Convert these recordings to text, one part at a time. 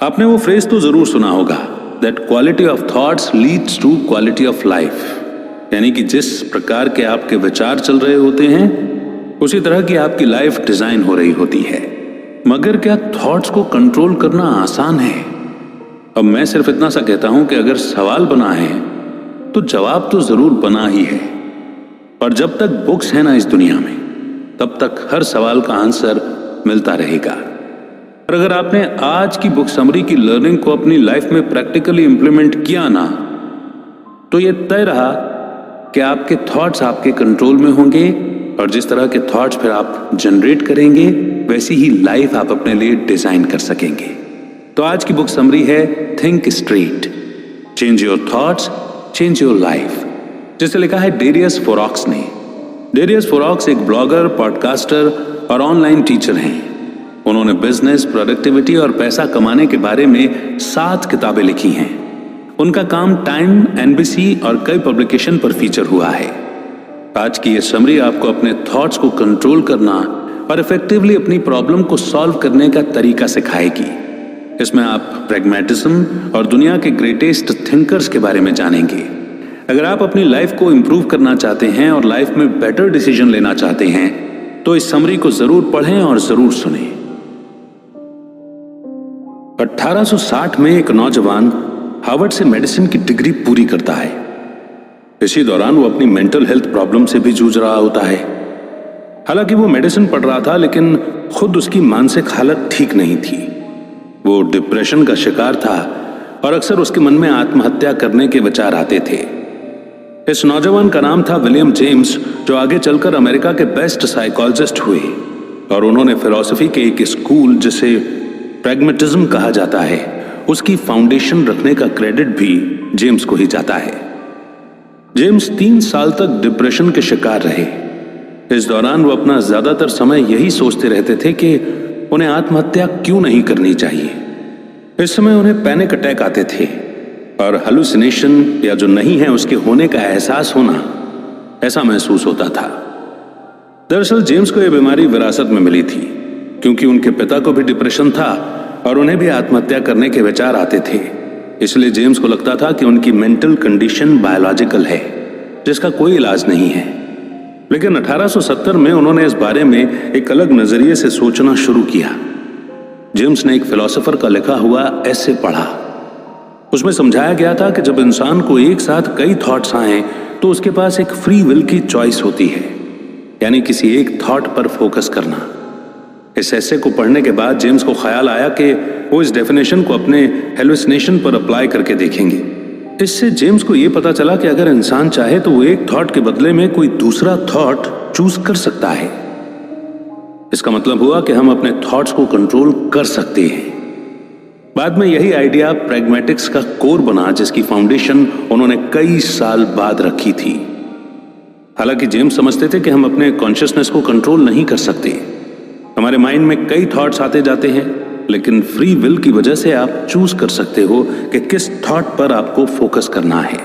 आपने वो फ्रेज तो जरूर सुना होगा, that quality of thoughts leads to quality of life. यानी कि जिस प्रकार के आपके विचार चल रहे होते हैं उसी तरह की आपकी लाइफ डिजाइन हो रही होती है। मगर क्या थॉट्स को कंट्रोल करना आसान है? अब मैं सिर्फ इतना सा कहता हूं कि अगर सवाल बना है तो जवाब तो जरूर बना ही है। और जब तक बुक्स है ना इस दुनिया में, तब तक हर सवाल का आंसर मिलता रहेगा। और अगर आपने आज की बुक समरी की लर्निंग को अपनी लाइफ में प्रैक्टिकली इंप्लीमेंट किया ना, तो ये तय रहा कि आपके थॉट्स आपके कंट्रोल में होंगे और जिस तरह के थॉट्स फिर आप जनरेट करेंगे वैसी ही लाइफ आप अपने लिए डिजाइन कर सकेंगे। तो आज की बुक समरी है think straight, change your thoughts, change your life, जिसे लिखा है डेरियस फोरॉक्स ने। डेरियस फोरॉक्स एक ब्लॉगर, पॉडकास्टर और ऑनलाइन टीचर हैं। उन्होंने बिजनेस, प्रोडक्टिविटी और पैसा कमाने के बारे में 7 किताबें लिखी हैं। उनका काम टाइम, एनबीसी और कई पब्लिकेशन पर फीचर हुआ है। आज की ये समरी आपको अपने थॉट्स को कंट्रोल करना और इफेक्टिवली अपनी प्रॉब्लम को सॉल्व करने का तरीका सिखाएगी। इसमें आप प्रैग्मेटिज्म और दुनिया के ग्रेटेस्ट थिंकर्स के बारे में जानेंगे। अगर आप अपनी लाइफ को इंप्रूव करना चाहते हैं और लाइफ में बेटर डिसीजन लेना चाहते हैं तो इस समरी को जरूर पढ़ें और जरूर सुनें। 1860 में एक नौजवान हार्वर्ड से मेडिसिन की डिग्री पूरी करता है। इसी दौरान वो अपनी मेंटल हेल्थ प्रॉब्लम से भी जूझ रहा होता है। हालांकि वो मेडिसिन पढ़ रहा था लेकिन खुद उसकी मानसिक हालत ठीक नहीं थी। वो डिप्रेशन का शिकार था और अक्सर उसके मन में आत्महत्या करने के विचार आते थे। इस नौजवान का नाम था विलियम जेम्स, जो आगे चलकर अमेरिका के बेस्ट साइकोलॉजिस्ट हुए और उन्होंने फिलॉसफी के एक स्कूल जिसे प्रैग्मेटिज्म कहा जाता है उसकी फाउंडेशन रखने का क्रेडिट भी जेम्स को ही जाता है। जेम्स 3 साल तक डिप्रेशन के शिकार रहे। इस दौरान वो अपना ज्यादातर समय यही सोचते रहते थे कि उन्हें आत्महत्या क्यों नहीं करनी चाहिए। इस समय उन्हें पैनिक अटैक आते थे और हेलुसिनेशन या जो नहीं है उसके होने का एहसास होना, ऐसा महसूस होता था। दरअसल जेम्स को यह बीमारी विरासत में मिली थी क्योंकि उनके पिता को भी डिप्रेशन था और उन्हें भी आत्महत्या करने के विचार आते थे। इसलिए जेम्स को लगता था कि उनकी मेंटल कंडीशन बायोलॉजिकल है जिसका कोई इलाज नहीं है। लेकिन 1870 में उन्होंने इस बारे में एक अलग नजरिए से सोचना शुरू किया। जेम्स ने एक फिलोसोफर का लिखा हुआ एसे पढ़ा। उसमें समझाया गया था कि जब इंसान को एक साथ कई थॉट्स आए तो उसके पास एक फ्री विल की चॉइस होती है, यानी किसी एक थॉट पर फोकस करना। इस एसे को पढ़ने के बाद जेम्स को ख्याल आया कि वो इस डेफिनेशन को अपने हेलुसिनेशन पर अप्लाई करके देखेंगे। इससे जेम्स को यह पता चला कि अगर इंसान चाहे तो वो एक थॉट के बदले में कोई दूसरा थॉट चूज कर सकता है। इसका मतलब हुआ कि हम अपने थॉट्स को कंट्रोल कर सकते हैं। बाद में यही आइडिया प्रैग्मेटिक्स का कोर बना, जिसकी फाउंडेशन उन्होंने कई साल बाद रखी थी। हालांकि जेम्स समझते थे कि हम अपने कॉन्शियसनेस को कंट्रोल नहीं कर सकते। हमारे माइंड में कई थॉट्स आते जाते हैं, लेकिन फ्री विल की वजह से आप चूज कर सकते हो कि किस थॉट पर आपको फोकस करना है।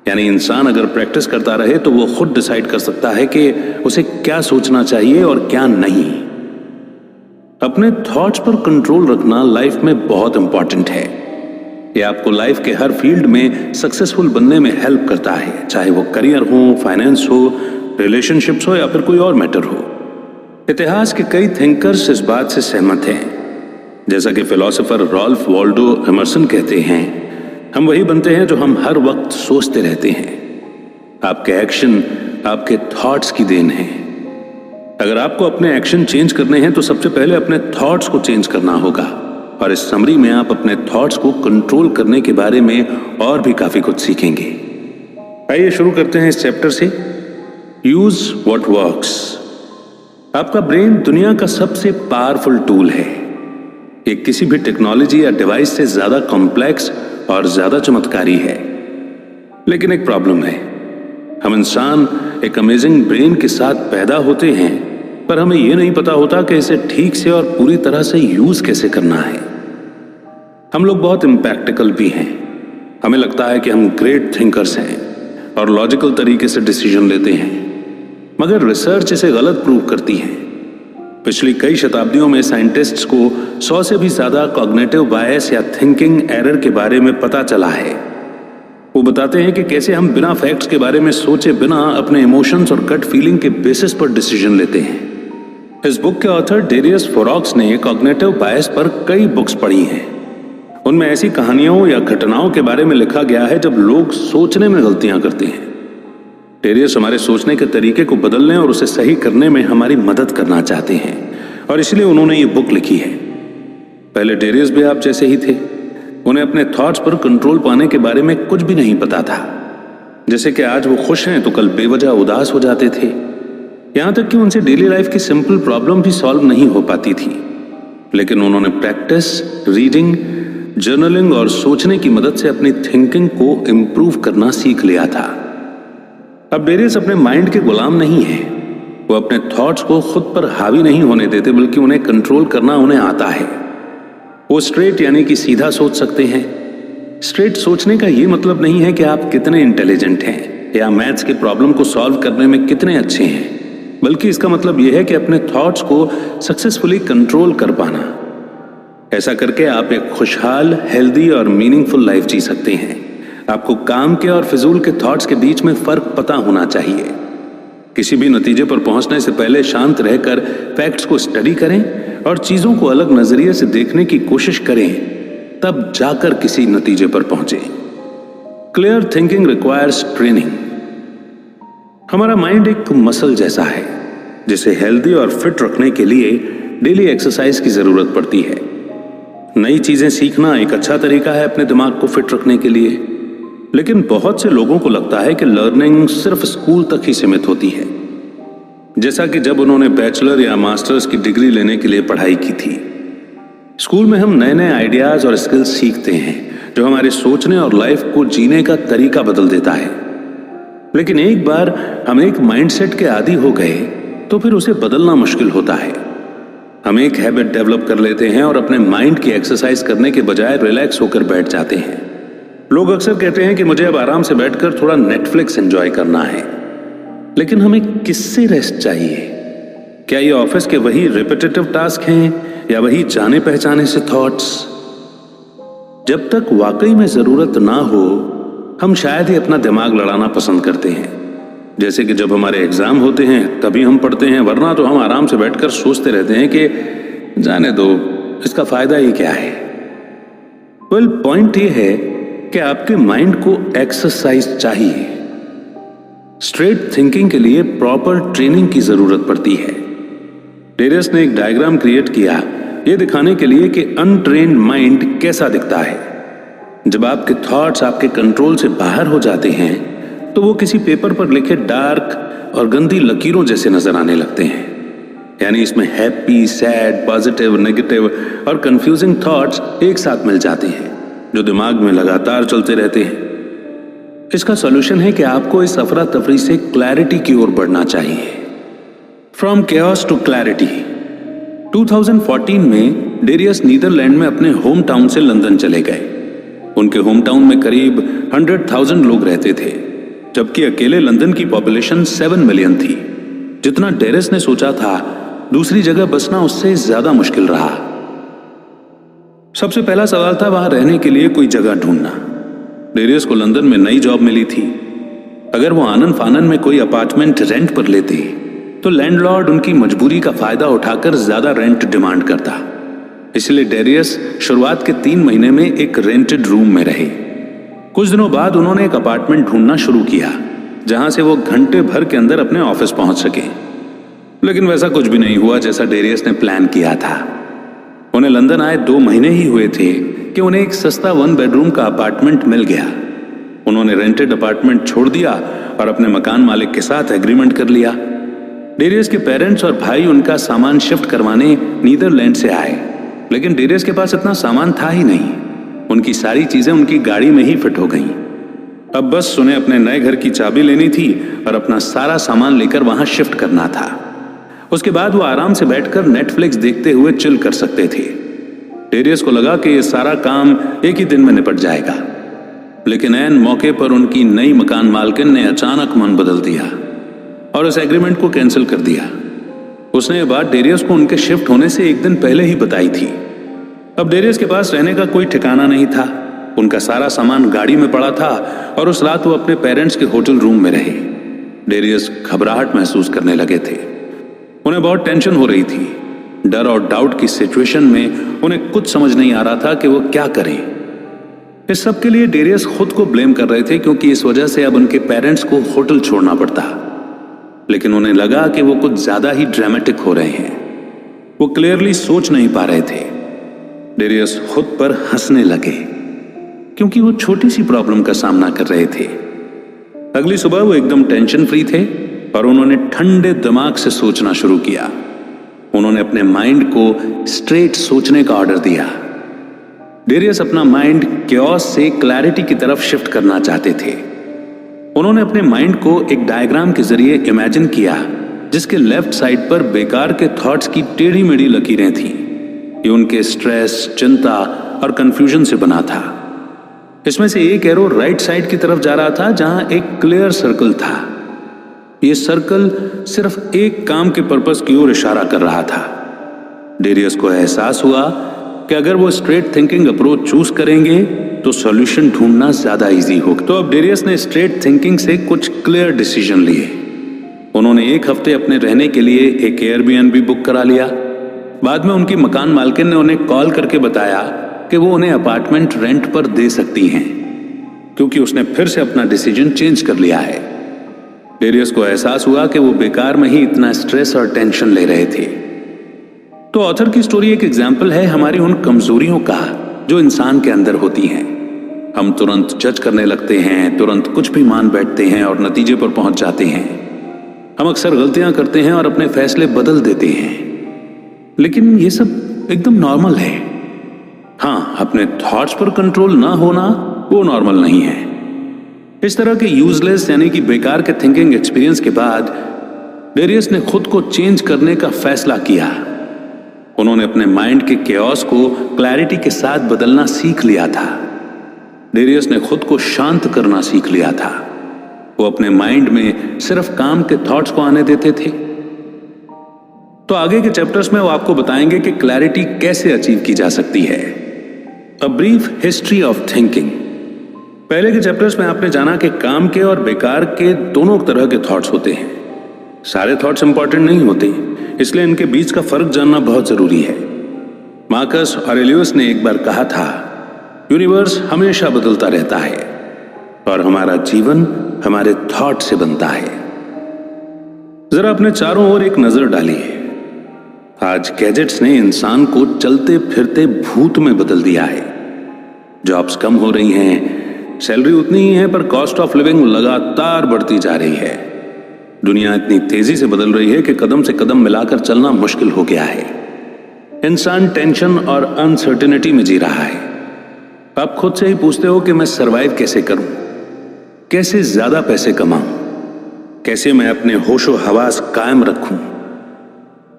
यानी इंसान अगर प्रैक्टिस करता रहे तो वो खुद डिसाइड कर सकता है कि उसे क्या सोचना चाहिए और क्या नहीं। अपने थॉट्स पर कंट्रोल रखना लाइफ में बहुत इंपॉर्टेंट है। ये आपको लाइफ के हर फील्ड में सक्सेसफुल बनने में हेल्प करता है, चाहे वो करियर हो, फाइनेंस हो, रिलेशनशिप्स हो या फिर कोई और मैटर हो। इतिहास के कई थिंकर्स इस बात से सहमत हैं। जैसा कि फिलोसोफर रॉल्फ वॉल्डो एमर्सन कहते हैं, हम वही बनते हैं जो हम हर वक्त सोचते रहते हैं। आपके एक्शन आपके थॉट्स की देन है। अगर आपको अपने एक्शन चेंज करने हैं तो सबसे पहले अपने थॉट्स को चेंज करना होगा। और इस समरी में आप अपने थॉट्स को कंट्रोल करने के बारे में और भी काफी कुछ सीखेंगे। आइए शुरू करते हैं इस चैप्टर से। Use what works. आपका ब्रेन दुनिया का सबसे पावरफुल टूल है। ये किसी भी टेक्नोलॉजी या डिवाइस से ज्यादा कॉम्प्लेक्स और ज्यादा चमत्कारी है। लेकिन एक प्रॉब्लम है, हम इंसान एक अमेजिंग ब्रेन के साथ पैदा होते हैं, पर हमें यह नहीं पता होता कि इसे ठीक से और पूरी तरह से यूज कैसे करना है। हम लोग बहुत इम्प्रैक्टिकल भी हैं। हमें लगता है कि हम ग्रेट थिंकर्स हैं और लॉजिकल तरीके से डिसीजन लेते हैं, मगर रिसर्च इसे गलत प्रूव करती है। पिछली कई शताब्दियों में साइंटिस्ट्स को 100 से भी ज्यादा कॉग्निटिव बायस या थिंकिंग एरर के बारे में पता चला है। वो बताते हैं कि कैसे हम बिना फैक्ट्स के बारे में सोचे बिना अपने इमोशंस और गट फीलिंग के बेसिस पर डिसीजन लेते हैं। इस बुक के ऑथर डेरियस फोरॉक्स ने कॉग्निटिव बायस पर कई बुक्स पढ़ी हैं। उनमें ऐसी कहानियों या घटनाओं के बारे में लिखा गया है जब लोग सोचने में गलतियां करते हैं। डेरियस हमारे सोचने के तरीके को बदलने और उसे सही करने में हमारी मदद करना चाहते हैं और इसलिए उन्होंने ये बुक लिखी है। पहले डेरियस भी आप जैसे ही थे। उन्हें अपने थॉट्स पर कंट्रोल पाने के बारे में कुछ भी नहीं पता था। जैसे कि आज वो खुश हैं तो कल बेवजह उदास हो जाते थे। यहां तक कि उनसे डेली लाइफ की सिंपल प्रॉब्लम भी सॉल्व नहीं हो पाती थी। लेकिन उन्होंने प्रैक्टिस, रीडिंग, जर्नलिंग और सोचने की मदद से अपनी थिंकिंग को इम्प्रूव करना सीख लिया था। अब डेरियस अपने माइंड के गुलाम नहीं है। वो अपने थॉट्स को खुद पर हावी नहीं होने देते, बल्कि उन्हें कंट्रोल करना उन्हें आता है। वो स्ट्रेट यानी कि सीधा सोच सकते हैं। स्ट्रेट सोचने का ये मतलब नहीं है कि आप कितने इंटेलिजेंट हैं या मैथ्स के प्रॉब्लम को सॉल्व करने में कितने अच्छे हैं, बल्कि इसका मतलब यह है कि अपने थॉट्स को सक्सेसफुली कंट्रोल कर पाना। ऐसा करके आप एक खुशहाल, हेल्दी और मीनिंगफुल लाइफ जी सकते हैं। आपको काम के और फिजूल के थॉट्स के बीच में फर्क पता होना चाहिए। किसी भी नतीजे पर पहुंचने से पहले शांत रहकर फैक्ट्स को स्टडी करें और चीजों को अलग नजरिए से देखने की कोशिश करें, तब जाकर किसी नतीजे पर पहुंचे। Clear thinking requires training. हमारा माइंड एक मसल जैसा है जिसे हेल्दी और फिट रखने के लिए डेली एक्सरसाइज की जरूरत पड़ती है। नई चीजें सीखना एक अच्छा तरीका है अपने दिमाग को फिट रखने के लिए, लेकिन बहुत से लोगों को लगता है कि लर्निंग सिर्फ स्कूल तक ही सीमित होती है। जैसा कि जब उन्होंने बैचलर या मास्टर्स की डिग्री लेने के लिए पढ़ाई की थी। स्कूल में हम नए नए आइडियाज और स्किल्स सीखते हैं जो हमारे सोचने और लाइफ को जीने का तरीका बदल देता है। लेकिन एक बार हम एक माइंडसेट के आदी हो गए तो फिर उसे बदलना मुश्किल होता है। हम एक हैबिट डेवलप कर लेते हैं और अपने माइंड की एक्सरसाइज करने के बजाय रिलैक्स होकर बैठ जाते हैं। लोग अक्सर कहते हैं कि मुझे अब आराम से बैठकर थोड़ा नेटफ्लिक्स एंजॉय करना है, लेकिन हमें किससे रेस्ट चाहिए? क्या ये ऑफिस के वही रिपीटेटिव टास्क हैं या वही जाने पहचाने से थॉट्स? जब तक वाकई में जरूरत ना हो, हम शायद ही अपना दिमाग लड़ाना पसंद करते हैं। जैसे कि जब हमारे एग्जाम होते हैं तभी हम पढ़ते हैं, वरना तो हम आराम से बैठकर सोचते रहते हैं कि जाने दो, इसका फायदा ही क्या है। वेल, पॉइंट ये है कि आपके माइंड को एक्सरसाइज चाहिए। स्ट्रेट थिंकिंग के लिए प्रॉपर ट्रेनिंग की जरूरत पड़ती है। डेरियस ने एक डायग्राम क्रिएट किया यह दिखाने के लिए कि अनट्रेन्ड माइंड कैसा दिखता है। जब आपके थॉट्स आपके कंट्रोल से बाहर हो जाते हैं तो वो किसी पेपर पर लिखे डार्क और गंदी लकीरों जैसे नजर आने लगते हैं। यानी इसमें हैप्पी, सैड, पॉजिटिव, नेगेटिव और कंफ्यूजिंग थॉट्स एक साथ मिल जाते हैं जो दिमाग में लगातार चलते रहते हैं। इसका सॉल्यूशन है कि आपको इस अफरा तफरी से क्लैरिटी की ओर बढ़ना चाहिए। From chaos to clarity. 2014 में डेरियस नीदरलैंड में अपने होम टाउन से लंदन चले गए। उनके होम टाउन में करीब 100,000 लोग रहते थे, जबकि अकेले लंदन की पॉपुलेशन 7 मिलियन थी। जितना डेरियस ने सोचा था, दूसरी जगह बसना उससे ज्यादा मुश्किल रहा। सबसे पहला सवाल था वहां रहने के लिए कोई जगह ढूंढना। डेरियस को लंदन में नई जॉब मिली थी। अगर वो आनन फानन में कोई अपार्टमेंट रेंट पर लेते तो लैंडलॉर्ड उनकी मजबूरी का फायदा उठाकर ज्यादा रेंट डिमांड करता। इसलिए डेरियस शुरुआत के 3 महीने में एक रेंटेड रूम में रहे। कुछ दिनों बाद उन्होंने एक अपार्टमेंट ढूंढना शुरू किया जहां से वो घंटे भर के अंदर अपने ऑफिस पहुंच सके। लेकिन वैसा कुछ भी नहीं हुआ जैसा डेरियस ने प्लान किया था। उन्हें लंदन आए 2 महीने ही हुए थे कि उन्हें एक सस्ता 1 बेडरूम का अपार्टमेंट मिल गया। उन्होंने रेंटेड अपार्टमेंट छोड़ दिया और अपने मकान मालिक के साथ एग्रीमेंट कर लिया। डेरियस के पेरेंट्स और भाई उनका सामान शिफ्ट करवाने नीदरलैंड से आए, लेकिन डेरियस के पास इतना सामान था ही नहीं। उनकी सारी चीजें उनकी गाड़ी में ही फिट हो गईं। अब बस उन्हें अपने नए घर की चाबी लेनी थी और अपना सारा सामान लेकर वहां शिफ्ट करना था। उसके बाद वो आराम से बैठकर नेटफ्लिक्स देखते हुए चिल कर सकते थे। डेरियस को लगा कि ये सारा काम एक ही दिन में निपट जाएगा, लेकिन ऐन मौके पर उनकी नई मकान मालकिन ने अचानक मन बदल दिया और उस एग्रीमेंट को कैंसिल कर दिया। उसने ये बात डेरियस को उनके शिफ्ट होने से एक दिन पहले ही बताई थी। अब डेरियस के पास रहने का कोई ठिकाना नहीं था। उनका सारा सामान गाड़ी में पड़ा था और उस रात वो अपने पेरेंट्स के होटल रूम में रहे। डेरियस घबराहट महसूस करने लगे थे। उन्हें बहुत टेंशन हो रही थी। डर और डाउट की सिचुएशन में उन्हें कुछ समझ नहीं आ रहा था कि वो क्या करें। इस सब के लिए डेरियस खुद को ब्लेम कर रहे थे, क्योंकि इस वजह से अब उनके पेरेंट्स को होटल छोड़ना पड़ता। लेकिन उन्हें लगा कि वो कुछ ज्यादा ही ड्रामेटिक हो रहे हैं। वो क्लियरली सोच नहीं पा रहे थे। डेरियस खुद पर हंसने लगे, क्योंकि वो छोटी सी प्रॉब्लम का सामना कर रहे थे। अगली सुबह वो एकदम टेंशन फ्री थे और उन्होंने ठंडे दिमाग से सोचना शुरू किया। उन्होंने अपने माइंड को स्ट्रेट सोचने का ऑर्डर दिया। डेरियस अपना माइंड क्योस से क्लैरिटी की तरफ शिफ्ट करना चाहते थे। उन्होंने अपने माइंड को एक डायग्राम के जरिए इमेजिन किया, जिसके लेफ्ट साइड पर बेकार के थॉट्स की टेढ़ी मेढ़ी लकीरें थीं। ये उनके स्ट्रेस, चिंता और कंफ्यूजन से बना था। इसमें से एक एरो राइट साइड की तरफ जा रहा था, जहां एक क्लियर सर्कल था। यह सर्कल सिर्फ एक काम के पर्पस की ओर इशारा कर रहा था। डेरियस को एहसास हुआ कि अगर वो स्ट्रेट थिंकिंग अप्रोच चूज करेंगे तो सॉल्यूशन ढूंढना ज्यादा इजी होगा। तो अब डेरियस ने स्ट्रेट थिंकिंग से कुछ क्लियर डिसीजन लिए। उन्होंने एक हफ्ते अपने रहने के लिए एक एयरबीएनबी बुक करा लिया। बाद में उनकी मकान मालकिन ने उन्हें कॉल करके बताया कि वो उन्हें अपार्टमेंट रेंट पर दे सकती हैं, क्योंकि उसने फिर से अपना डिसीजन चेंज कर लिया है। डेरियस को एहसास हुआ कि वो बेकार में ही इतना स्ट्रेस और टेंशन ले रहे थे। तो ऑथर की स्टोरी एक एग्जाम्पल है हमारी उन कमजोरियों का जो इंसान के अंदर होती हैं। हम तुरंत जज करने लगते हैं, तुरंत कुछ भी मान बैठते हैं और नतीजे पर पहुंच जाते हैं। हम अक्सर गलतियां करते हैं और अपने फैसले बदल देते हैं, लेकिन ये सब एकदम नॉर्मल है। हाँ, अपने थॉट्स पर कंट्रोल ना होना वो नॉर्मल नहीं है। इस तरह के यूजलेस यानी कि बेकार के थिंकिंग एक्सपीरियंस के बाद डेरियस ने खुद को चेंज करने का फैसला किया। उन्होंने अपने माइंड के केओस को क्लैरिटी के साथ बदलना सीख लिया था। डेरियस ने खुद को शांत करना सीख लिया था। वो अपने माइंड में सिर्फ काम के थॉट्स को आने देते थे। तो आगे के चैप्टर्स में वो आपको बताएंगे कि क्लैरिटी कैसे अचीव की जा सकती है। A brief history of thinking. पहले के चैप्टर्स में आपने जाना कि काम के और बेकार के दोनों तरह के थॉट्स होते हैं। सारे थॉट्स इंपॉर्टेंट नहीं होते, इसलिए इनके बीच का फर्क जानना बहुत जरूरी है। मार्कस ऑरेलियस ने एक बार कहा था, यूनिवर्स हमेशा बदलता रहता है और हमारा जीवन हमारे थॉट से बनता है। जरा अपने चारों ओर एक नजर डालिए। आज गैजेट्स ने इंसान को चलते फिरते भूत में बदल दिया है। जॉब्स कम हो रही हैं, सैलरी उतनी ही है, पर कॉस्ट ऑफ लिविंग लगातार बढ़ती जा रही है। दुनिया इतनी तेजी से बदल रही है कि कदम से कदम मिलाकर चलना मुश्किल हो गया है। इंसान टेंशन और अनसर्टेनिटी में जी रहा है। आप खुद से ही पूछते हो कि मैं सरवाइव कैसे करूं, कैसे ज्यादा पैसे कमाऊं, कैसे मैं अपने होशो हवास कायम रखूं।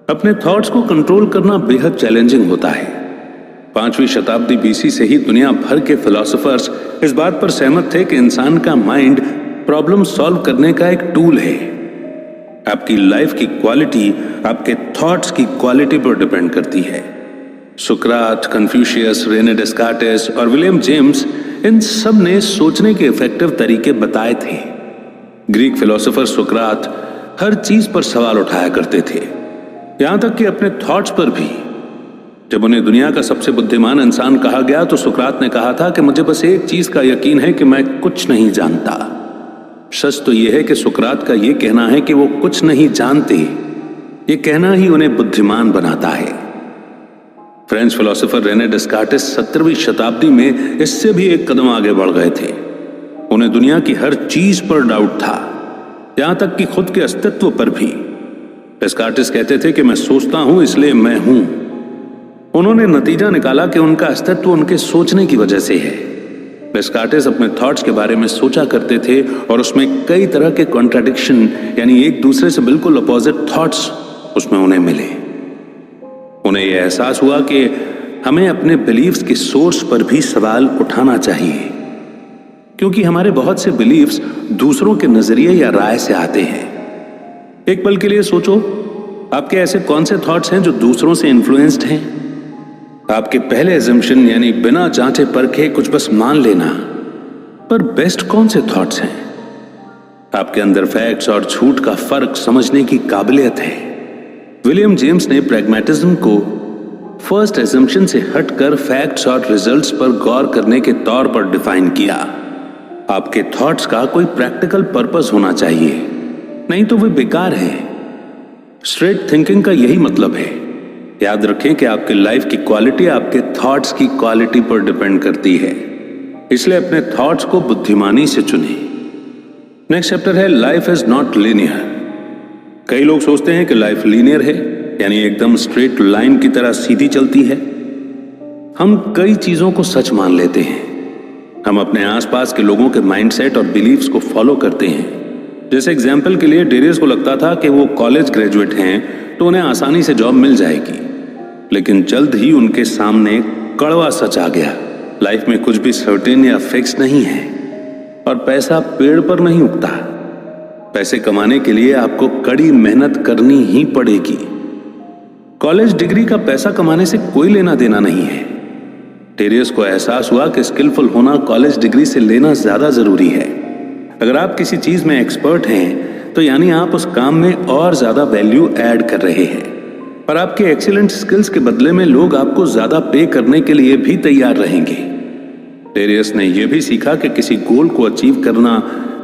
अपने थॉट्स को कंट्रोल करना बेहद चैलेंजिंग होता है। 5वीं शताब्दी बीसी से ही दुनिया भर के फिलोसोफर्स इस बात पर सहमत थे कि इंसान का माइंड प्रॉब्लम सॉल्व करने का एक टूल है। आपकी लाइफ की क्वालिटी आपके थॉट्स की क्वालिटी पर डिपेंड करती है। सुकरात, कन्फ्यूशियस, रेने डेस्कार्टेस और विलियम जेम्स, इन सब ने सोचने के इफेक्टिव तरीके बताए थे। ग्रीक फिलोसोफर सुकरात हर चीज पर सवाल उठाया करते थे, यहां तक कि अपने थॉट्स पर भी। जब उन्हें दुनिया का सबसे बुद्धिमान इंसान कहा गया तो सुकरात ने कहा था कि मुझे बस एक चीज का यकीन है कि मैं कुछ नहीं जानता। सच तो यह है कि सुकरात का यह कहना है कि वो कुछ नहीं जानते, ये कहना ही उन्हें बुद्धिमान बनाता है। फ्रेंच फिलोसोफर रेने डेस्कार्टेस 17वीं शताब्दी में इससे भी एक कदम आगे बढ़ गए थे। उन्हें दुनिया की हर चीज पर डाउट था, यहां तक कि खुद के अस्तित्व पर भी। डेस्कार्टेस कहते थे कि मैं सोचता हूं इसलिए मैं हूं। उन्होंने नतीजा निकाला कि उनका अस्तित्व उनके सोचने की वजह से है। डेस्कार्टेस अपने थॉट्स के बारे में सोचा करते थे और उसमें कई तरह के कॉन्ट्राडिक्शन यानी एक दूसरे से बिल्कुल अपोजिट थॉट्स उसमें उन्हें मिले। उन्हें यह एहसास हुआ कि हमें अपने बिलीव्स के सोर्स पर भी सवाल उठाना चाहिए, क्योंकि हमारे बहुत से बिलीव्स दूसरों के नजरिए या राय से आते हैं। एक पल के लिए सोचो, आपके ऐसे कौन से थॉट्स हैं जो दूसरों से इन्फ्लुएंस्ड हैं? आपके पहले एजम्पशन यानी बिना जांचे परखे कुछ बस मान लेना, पर बेस्ट कौन से थॉट्स हैं? आपके अंदर फैक्ट्स और झूठ का फर्क समझने की काबिलियत है। विलियम जेम्स ने प्रैग्मेटिज्म को फर्स्ट एजम्पशन से हटकर फैक्ट्स और रिजल्ट्स पर गौर करने के तौर पर डिफाइन किया। आपके थॉट्स का कोई प्रैक्टिकल पर्पस होना चाहिए, नहीं तो वे बेकार हैं। स्ट्रेट थिंकिंग का यही मतलब है। याद रखें कि आपकी लाइफ की क्वालिटी आपके थॉट्स की क्वालिटी पर डिपेंड करती है, इसलिए अपने थॉट्स को बुद्धिमानी से चुनें। नेक्स्ट चैप्टर है लाइफ इज नॉट लीनियर। कई लोग सोचते हैं कि लाइफ लीनियर है, यानी एकदम स्ट्रेट लाइन की तरह सीधी चलती है। हम कई चीजों को सच मान लेते हैं। हम अपने आसपास के लोगों के माइंडसेट और बिलीफ्स को फॉलो करते हैं। जैसे एग्जाम्पल के लिए डेरियस को लगता था कि वो कॉलेज ग्रेजुएट हैं तो उन्हें आसानी से जॉब मिल जाएगी, लेकिन जल्द ही उनके सामने कड़वा सच आ गया। लाइफ में कुछ भी सर्टेन या फिक्स नहीं है, और पैसा पेड़ पर नहीं उगता। पैसे कमाने के लिए आपको कड़ी मेहनत करनी ही पड़ेगी। कॉलेज डिग्री का पैसा कमाने से कोई लेना देना नहीं है। डेरियस को एहसास हुआ कि स्किलफुल होना कॉलेज डिग्री से लेना ज्यादा जरूरी है। अगर आप किसी चीज में एक्सपर्ट हैं तो यानी आप उस काम में और ज्यादा वैल्यू ऐड कर रहे हैं, और आपके एक्सीलेंट स्किल्स के बदले में लोग आपको ज्यादा पे करने के लिए भी तैयार रहेंगे। डेरियस ने यह भी सीखा कि किसी गोल को अचीव करना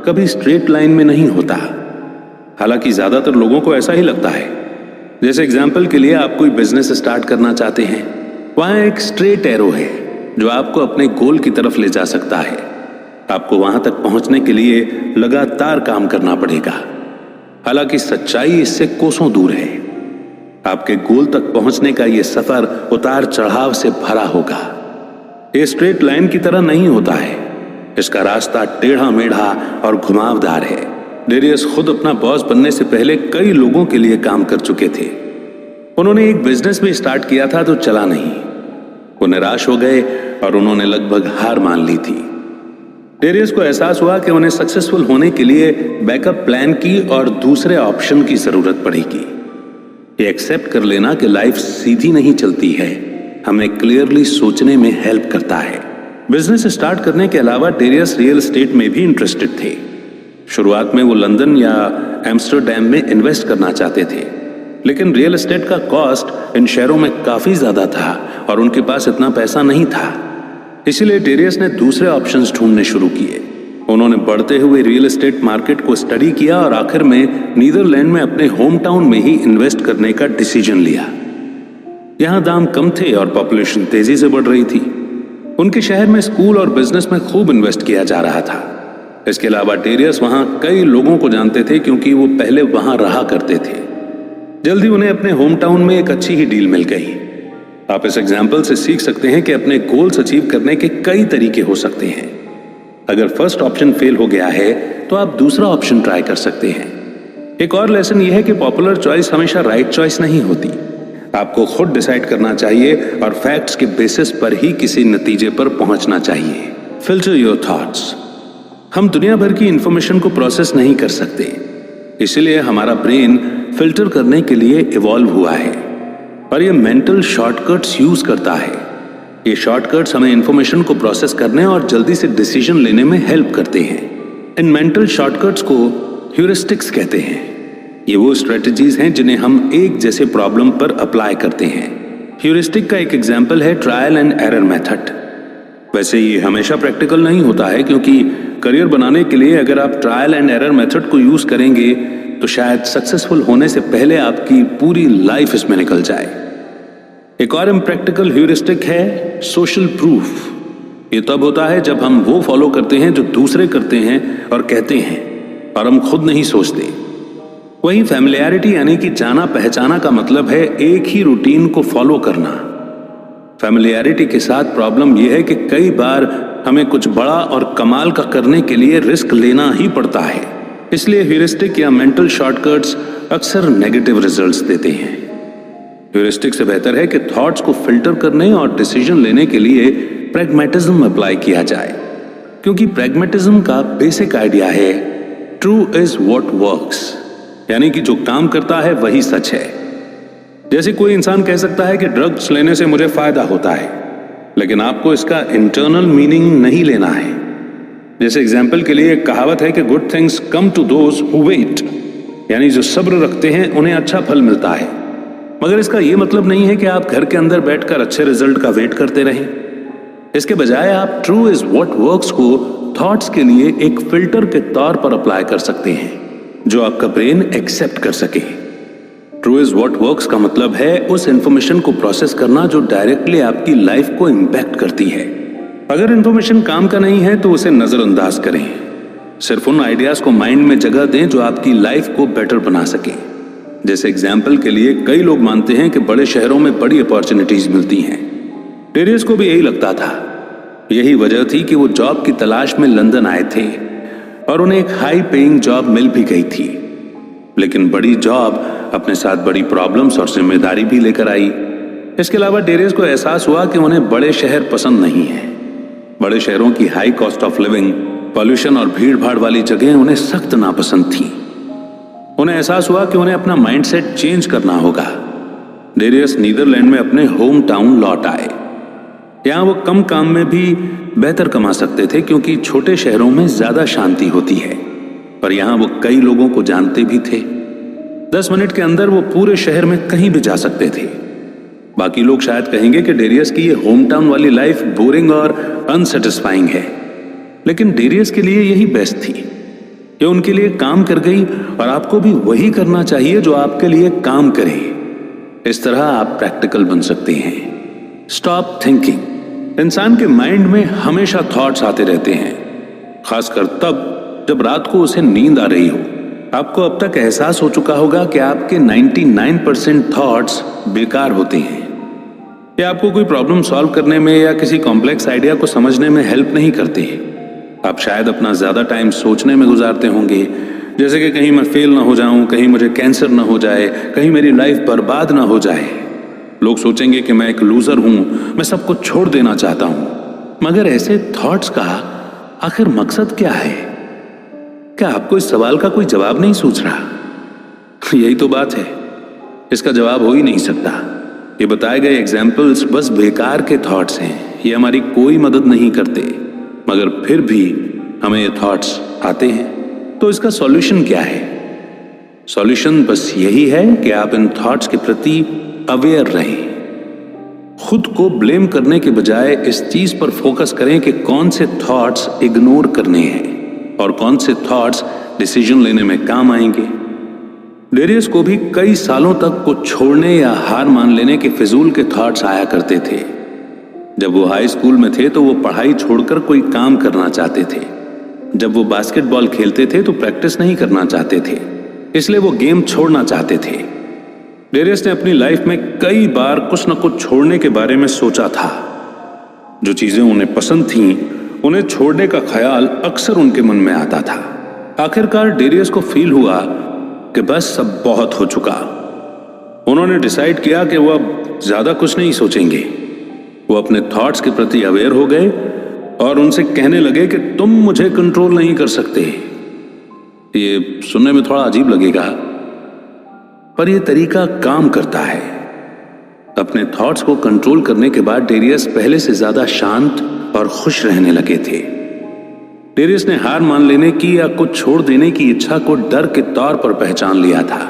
कभी स्ट्रेट लाइन में नहीं होता। हालांकि ज्यादातर लोगों को ऐसा ही लगता है। जैसे एग्जाम्पल के लिए आप कोई बिजनेस स्टार्ट करना चाहते हैं, वहां एक स्ट्रेट एरो है जो आपको अपने गोल की तरफ ले जा सकता है। आपको वहां तक पहुंचने के लिए लगातार काम करना पड़ेगा। हालांकि सच्चाई इससे कोसों दूर है। आपके गोल तक पहुंचने का यह सफर उतार चढ़ाव से भरा होगा। ये स्ट्रेट लाइन की तरह नहीं होता है। इसका रास्ता टेढ़ा मेढ़ा और घुमावदार है। डेरियस खुद अपना बॉस बनने से पहले कई लोगों के लिए काम कर चुके थे। उन्होंने एक बिजनेस भी स्टार्ट किया था तो चला नहीं। वो निराश हो गए और उन्होंने लगभग हार मान ली थी। डेरियस को एहसास हुआ कि उन्हें सक्सेसफुल होने के लिए बैकअप प्लान की और दूसरे ऑप्शन की जरूरत पड़ेगी। ये एक्सेप्ट कर लेना कि लाइफ सीधी नहीं चलती है हमें क्लियरली सोचने में हेल्प करता है। बिजनेस स्टार्ट करने के अलावा डेरियस रियल एस्टेट में भी इंटरेस्टेड थे। शुरुआत में वो लंदन या एम्स्टरडैम में इन्वेस्ट करना चाहते थे, लेकिन रियल एस्टेट का कॉस्ट इन शहरों में काफी ज्यादा था और उनके पास इतना पैसा नहीं था। इसलिए डेरियस ने दूसरे ऑप्शंस ढूंढने शुरू किए। उन्होंने बढ़ते हुए रियल एस्टेट मार्केट को स्टडी किया और आखिर में नीदरलैंड में अपने होम टाउन में ही इन्वेस्ट करने का डिसीजन लिया। यहां दाम कम थे और पॉपुलेशन तेजी से बढ़ रही थी। उनके शहर में स्कूल और बिजनेस में खूब इन्वेस्ट किया जा रहा था। इसके अलावा डेरियस वहां कई लोगों को जानते थे क्योंकि वो पहले वहां रहा करते थे। जल्दी उन्हें अपने होम टाउन में एक अच्छी ही डील मिल गई। आप इस एग्जाम्पल से सीख सकते हैं कि अपने गोल्स अचीव करने के कई तरीके हो सकते हैं। अगर फर्स्ट ऑप्शन फेल हो गया है तो आप दूसरा ऑप्शन ट्राई कर सकते हैं। एक और लेसन यह है कि पॉपुलर चॉइस हमेशा राइट चॉइस नहीं होती। आपको खुद डिसाइड करना चाहिए और फैक्ट्स के बेसिस पर ही किसी नतीजे पर पहुंचना चाहिए। Filter your thoughts. हम दुनिया भर की इंफॉर्मेशन को प्रोसेस नहीं कर सकते, इसलिए हमारा ब्रेन फिल्टर करने के लिए इवॉल्व हुआ है और ये मेंटल शॉर्टकट्स यूज करता है। ये शॉर्टकट्स हमें इंफॉर्मेशन को प्रोसेस करने और जल्दी से डिसीजन लेने में हेल्प करते हैं। इन मेंटल शॉर्टकट्स को ह्यूरिस्टिक्स कहते हैं। ये वो स्ट्रेटजीज हैं जिन्हें हम एक जैसे प्रॉब्लम पर अप्लाई करते हैं। ह्यूरिस्टिक का एक एग्जाम्पल है ट्रायल एंड एरर मेथड। वैसे ये हमेशा प्रैक्टिकल नहीं होता है, क्योंकि करियर बनाने के लिए अगर आप ट्रायल एंड एरर मेथड को यूज करेंगे तो शायद सक्सेसफुल होने से पहले आपकी पूरी लाइफ इसमें निकल जाए। एक और इम्प्रैक्टिकल ह्यूरिस्टिक है सोशल प्रूफ। ये तब होता है जब हम वो फॉलो करते हैं जो दूसरे करते हैं और कहते हैं और हम खुद नहीं सोचते। वही फैमिलियरिटी यानी कि जाना पहचाना का मतलब है एक ही रूटीन को फॉलो करना। फैमिलियरिटी के साथ प्रॉब्लम यह है कि कई बार हमें कुछ बड़ा और कमाल का करने के लिए रिस्क लेना ही पड़ता है। इसलिए ह्यूरिस्टिक या मेंटल शॉर्टकट्स अक्सर नेगेटिव रिजल्ट्स देते हैं। ह्यूरिस्टिक से बेहतर है कि थॉट्स को फिल्टर करने और डिसीजन लेने के लिए प्रैग्मेटिज्म अप्लाई किया जाए, क्योंकि प्रैग्मेटिज्म का बेसिक आइडिया है ट्रू इज व्हाट वर्क्स, यानी कि जो काम करता है वही सच है। जैसे कोई इंसान कह सकता है कि ड्रग्स लेने से मुझे फायदा होता है, लेकिन आपको इसका इंटरनल मीनिंग नहीं लेना है। जैसे एग्जाम्पल के लिए एक कहावत है कि good things come to those who wait, यानी जो सब्र रखते हैं उन्हें अच्छा फल मिलता है। मगर इसका यह मतलब नहीं है कि आप घर के अंदर बैठकर अच्छे रिजल्ट का वेट करते रहें। इसके बजाय आप ट्रू इज व्हाट वर्क्स को थॉट्स के लिए एक फिल्टर के तौर पर अप्लाई कर सकते हैं, जो आपका ब्रेन एक्सेप्ट कर सके। ट्रू इज व्हाट वर्क्स का मतलब है उस इंफॉर्मेशन को प्रोसेस करना जो डायरेक्टली आपकी लाइफ को इंपैक्ट करती है। अगर इंफॉर्मेशन काम का नहीं है तो उसे नजरअंदाज करें। सिर्फ उन आइडियाज को माइंड में जगह दें जो आपकी लाइफ को बेटर बना सके। जैसे एग्जाम्पल के लिए कई लोग मानते हैं कि बड़े शहरों में बड़ी अपॉर्चुनिटीज मिलती हैं। डेरियस को भी यही लगता था। यही वजह थी कि वो जॉब की तलाश में लंदन आए थे और उन्हें एक हाई पेइंग जॉब मिल भी गई थी। लेकिन बड़ी जॉब अपने साथ बड़ी प्रॉब्लम्स और जिम्मेदारी भी लेकर आई। इसके अलावा डेरियस को एहसास हुआ कि उन्हें बड़े शहर पसंद नहीं है। बड़े शहरों की high cost of living, pollution और भीड़ भाड़ वाली जगह उन्हें सख्त नापसंद थी। उन्हें एहसास हुआ कि उन्हें अपना माइंडसेट चेंज करना होगा। डेरियस नीदरलैंड में अपने होम टाउन लौट आए। यहां वो कम काम में भी बेहतर कमा सकते थे क्योंकि छोटे शहरों में ज्यादा शांति होती है, पर यहां वो कई लोगों को जानते भी थे। 10 मिनट के अंदर वो पूरे शहर में कहीं भी जा सकते थे। बाकी लोग शायद कहेंगे कि डेरियस की ये होम टाउन वाली लाइफ बोरिंग और अनसेटिस्फाइंग है, लेकिन डेरियस के लिए यही बेस्ट थी। ये उनके लिए काम कर गई और आपको भी वही करना चाहिए जो आपके लिए काम करे। इस तरह आप प्रैक्टिकल बन सकते हैं। Stop thinking. इंसान के माइंड में हमेशा थॉट्स आते रहते हैं, खासकर तब जब रात को उसे नींद आ रही हो। आपको अब तक एहसास हो चुका होगा कि आपके 99% थॉट्स बेकार होते हैं। ये आपको कोई प्रॉब्लम सॉल्व करने में या किसी कॉम्प्लेक्स आइडिया को समझने में हेल्प नहीं करते। आप शायद अपना ज्यादा टाइम सोचने में गुजारते होंगे, जैसे कि कहीं मैं फेल ना हो जाऊं, कहीं मुझे कैंसर ना हो जाए, कहीं मेरी लाइफ बर्बाद ना हो जाए। लोग सोचेंगे कि मैं एक लूजर हूं, मैं सब कुछ छोड़ देना चाहता हूं। मगर ऐसे थॉट्स का आखिर मकसद क्या है? क्या आपको इस सवाल का कोई जवाब नहीं सूझ रहा? यही तो बात है, इसका जवाब हो ही नहीं सकता। ये बताए गए एग्जाम्पल्स बस बेकार के थॉट्स हैं। ये हमारी कोई मदद नहीं करते, मगर फिर भी हमें ये थॉट्स आते हैं। तो इसका सॉल्यूशन क्या है? सॉल्यूशन बस यही है कि आप इन थॉट्स के प्रति अवेयर रहें। खुद को ब्लेम करने के बजाय इस चीज पर फोकस करें कि कौन से थॉट्स इग्नोर करने हैं और कौन से थॉट्स डिसीजन लेने में काम आएंगे। डेरियस को भी कई सालों तक कुछ छोड़ने या हार मान लेने के फिजूल के थॉट्स आया करते थे। जब वो हाई स्कूल में थे तो वो पढ़ाई छोड़कर कोई काम करना चाहते थे। जब वो बास्केटबॉल खेलते थे तो प्रैक्टिस नहीं करना चाहते थे, इसलिए वो गेम छोड़ना चाहते थे। डेरियस ने अपनी लाइफ में कई बार कुछ न कुछ छोड़ने के बारे में सोचा था। जो चीजें उन्हें पसंद थीं, उन्हें छोड़ने का ख्याल अक्सर उनके मन में आता था। आखिरकार डेरियस को फील हुआ कि बस सब बहुत हो चुका। उन्होंने डिसाइड किया कि वो अब ज्यादा कुछ नहीं सोचेंगे। वो अपने थॉट्स के प्रति अवेयर हो गए और उनसे कहने लगे कि तुम मुझे कंट्रोल नहीं कर सकते। ये सुनने में थोड़ा अजीब लगेगा, पर यह तरीका काम करता है। अपने थॉट्स को कंट्रोल करने के बाद डेरियस पहले से ज्यादा शांत और खुश रहने लगे थे। डेरियस ने हार मान लेने की या कुछ छोड़ देने की इच्छा को डर के तौर पर पहचान लिया था,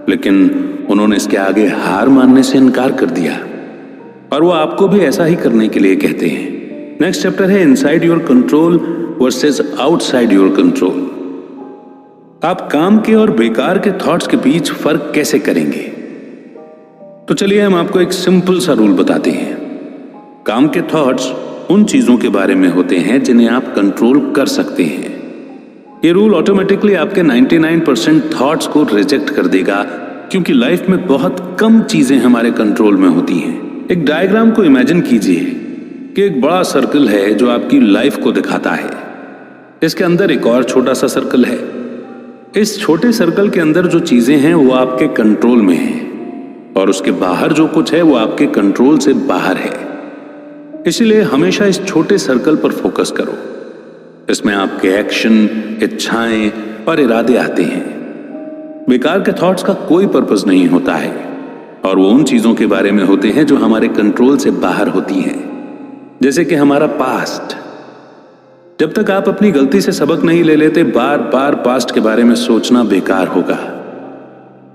लेकिन उन्होंने इसके आगे हार मानने से इनकार कर दिया। और वो आपको भी ऐसा ही करने के लिए कहते हैं। नेक्स्ट चैप्टर है inside your control versus outside your control. आप काम के और बेकार के थॉट्स के बीच फर्क कैसे करेंगे? तो चलिए हम आपको एक सिंपल सा रूल बताते हैं। काम के थॉट्स उन चीजों के बारे में होते हैं जिन्हें आप कंट्रोल कर सकते हैं। ये रूल ऑटोमेटिकली आपके 99% थॉट्स को रिजेक्ट कर देगा, क्योंकि लाइफ में बहुत कम चीजें हमारे कंट्रोल में होती हैं। एक डायग्राम को इमेजिन कीजिए कि एक बड़ा सर्कल है जो आपकी लाइफ को दिखाता है। इसके अंदर एक और छोटा सा सर्कल है। इस छोटे सर्कल के अंदर जो चीजें हैं वो आपके कंट्रोल में हैं, और उसके बाहर जो कुछ है वो आपके कंट्रोल से बाहर है। इसीलिए हमेशा इस छोटे सर्कल पर फोकस करो। इसमें आपके एक्शन, इच्छाएं और इरादे आते हैं। बेकार के थॉट्स का कोई पर्पस नहीं होता है। और वो उन चीजों के बारे में होते हैं जो हमारे कंट्रोल से बाहर होती हैं, जैसे कि हमारा पास्ट। जब तक आप अपनी गलती से सबक नहीं ले लेते, बार बार पास्ट के बारे में सोचना बेकार होगा।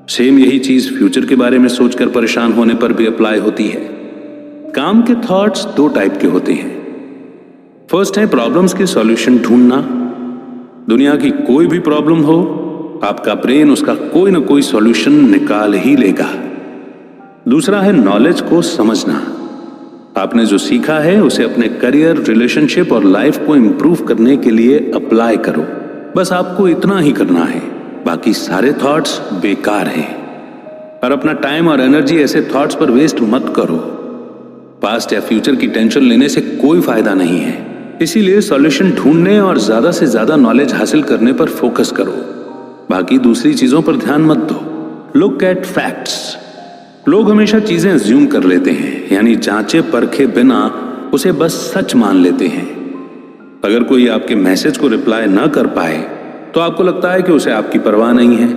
सेम यही चीज फ्यूचर के बारे में सोचकर परेशान होने पर भी अप्लाई होती है। काम के थॉट्स दो टाइप के होते हैं। फर्स्ट है प्रॉब्लम्स के सॉल्यूशन ढूंढना। दुनिया की कोई भी प्रॉब्लम हो, आपका ब्रेन उसका कोई ना कोई सॉल्यूशन निकाल ही लेगा। दूसरा है नॉलेज को समझना। आपने जो सीखा है उसे अपने करियर, रिलेशनशिप और लाइफ को इंप्रूव करने के लिए अप्लाई करो। बस आपको इतना ही करना है, बाकी सारे थॉट्स बेकार हैं। और अपना टाइम और एनर्जी ऐसे थॉट्स पर वेस्ट मत करो। पास्ट या फ्यूचर की टेंशन लेने से कोई फायदा नहीं है। इसीलिए सॉल्यूशन ढूंढने और ज्यादा से ज्यादा नॉलेज हासिल करने पर फोकस करो। बाकी दूसरी चीजों पर ध्यान मत दो। Look at facts. लोग हमेशा चीजें अज्यूम कर लेते हैं, यानी जांचे परखे बिना उसे बस सच मान लेते हैं। अगर कोई आपके मैसेज को रिप्लाई ना कर पाए तो आपको लगता है कि उसे आपकी परवाह नहीं है।